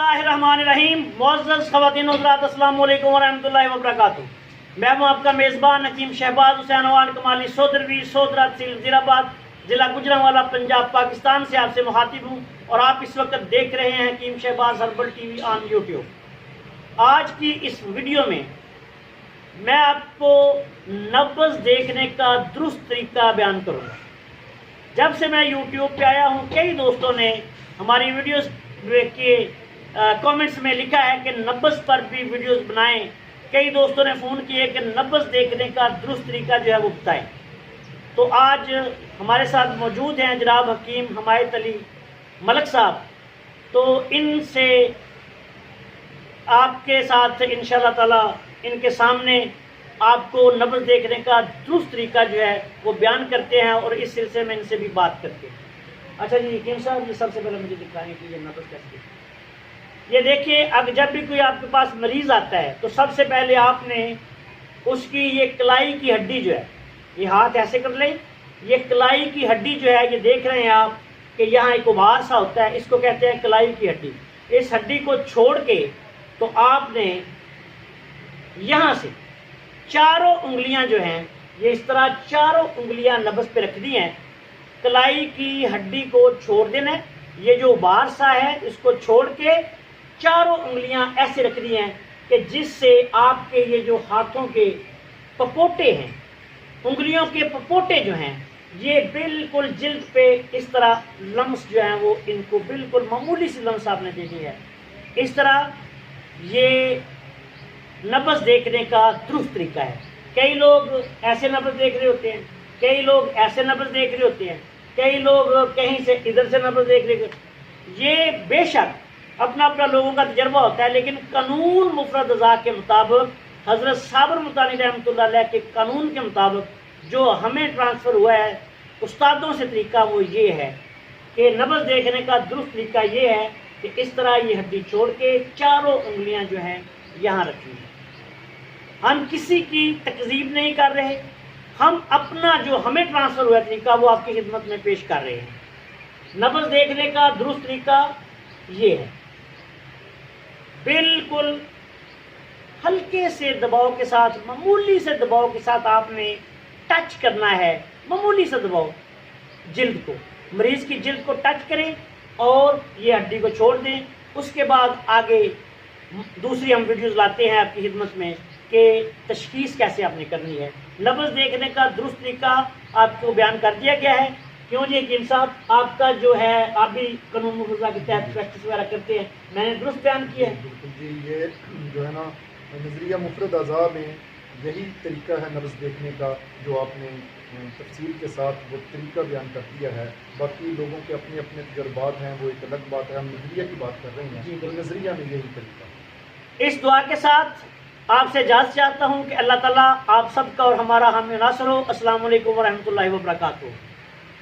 बिस्मिल्लाहिर्रहमानिर्रहीम। मुअज़्ज़ज़ ख़वातीन व हज़रात, अस्सलामु अलैकुम व रहमतुल्लाहि व बरकातुहू। मैं हूँ आपका मेज़बान हकीम शहबाज हुसैन अवान कमाली सोदरवी सोदरा तहसील वज़ीराबाद, ज़िला गुजरांवाला, पंजाब, पाकिस्तान से आपसे मुखातिब हूँ और आप इस वक्त देख रहे हैं Hakeem Shahbaz herbal TV on YouTube. आज की इस वीडियो में मैं आपको नब्ज़ देखने का दुरुस्त तरीका बयान करूँगा। जब से मैं यूट्यूब पे आया हूँ, कई दोस्तों ने हमारी वीडियोस के कमेंट्स में लिखा है कि नब्ज़ पर भी वीडियोस बनाएं। कई दोस्तों ने फ़ोन किए कि नब्ज़ देखने का दुरुस्त तरीका जो है वो बताएं। तो आज हमारे साथ मौजूद हैं जनाब हकीम हमायत अली मलक साहब। तो इनसे आपके साथ इंशाअल्लाह ताला इनके सामने आपको नब्ज़ देखने का दुरुस्त तरीका जो है वो बयान करते हैं और इस सिलसिले में इनसे भी बात करते हैं। अच्छा जी हकीम साहब, ये सबसे पहले मुझे दिखाएं कि ये नब्ज़ कैसे। ये देखिए, अब जब भी कोई आपके पास मरीज़ आता है तो सबसे पहले आपने उसकी ये कलाई की हड्डी जो है, ये हाथ ऐसे कर लें, ये कलाई की हड्डी जो है, ये देख रहे हैं आप कि यहाँ एक उभार सा होता है, इसको कहते हैं कलाई की हड्डी। इस हड्डी को छोड़ के तो आपने यहाँ से चारों उंगलियां जो हैं, ये इस तरह चारों उंगलियां नब्ज़ पे रख दी हैं। कलाई की हड्डी को छोड़ देना है, ये जो उभार सा है इसको छोड़ के चारों उंगलियां ऐसे रख दी हैं कि जिससे आपके ये जो हाथों के पपोटे हैं, उंगलियों के पपोटे जो हैं, ये बिल्कुल जिल्द पे इस तरह लम्स जो हैं वो इनको बिल्कुल मामूली सी लम्स आपने देनी है। इस तरह ये नब्ज़ देखने का दुरुस्त तरीका है। कई लोग ऐसे नब्ज़ देख रहे होते हैं, कई लोग ऐसे नब्ज़ देख रहे होते हैं, कई लोग कहीं से इधर से नब्ज़ देख रहे होते हैं। ये बेशक अपना अपना लोगों का तजर्बा होता है, लेकिन कानून मुफरद अज़ा के मुताबिक, हज़रत साबिर मुतानी रहमतुल्लाह अलैह के कानून के मुताबिक जो हमें ट्रांसफ़र हुआ है उस्तादों से तरीका, वो ये है कि नब्ज़ देखने का दुरुस्त तरीका ये है कि इस तरह ये हड्डी छोड़ के चारों उंगलियां जो हैं यहाँ रखनी है। हम किसी की तकज़ीब नहीं कर रहे, हम अपना जो हमें ट्रांसफ़र हुआ तरीका वो आपकी खिदमत में पेश कर रहे हैं। नब्ज़ देखने का दुरुस्त तरीका ये है, बिल्कुल हल्के से दबाव के साथ, मामूली से दबाव के साथ आपने टच करना है, मामूली से दबाव जिल्द को, मरीज़ की जिल्द को टच करें और ये हड्डी को छोड़ दें। उसके बाद आगे दूसरी हम वीडियोज़ लाते हैं आपकी खिदमत में कि तशख़ीस कैसे आपने करनी है। नब्ज़ देखने का दुरुस्त तरीका आपको बयान कर दिया गया है। क्यों जी हकीम साहब, आपका जो है आप भी कानून मुफ़रदा के तहत प्रैक्टिस वगैरह करते हैं, मैंने दुरुस्त बयान किया है? बिल्कुल जी, ये जो है ना नज़रिया मुफ़रद अज़ा में यही तरीका है नब्ज़ देखने का, जो आपने तफसील के साथ वो तरीका बयान कर दिया है। बाकी लोगों के अपने अपने तजर्बात हैं, वो एक अलग बात है। हम नज़रिया की बात कर रहे हैं जी, तो नज़रिया में यही तरीका। इस दुआ के साथ आपसे इजाज़त चाहता हूँ कि अल्लाह ताला आप सबका और हमारा हामी नासर हो। अस्सलामु अलैकुम व रहमतुल्लाहि व बरकातुहू।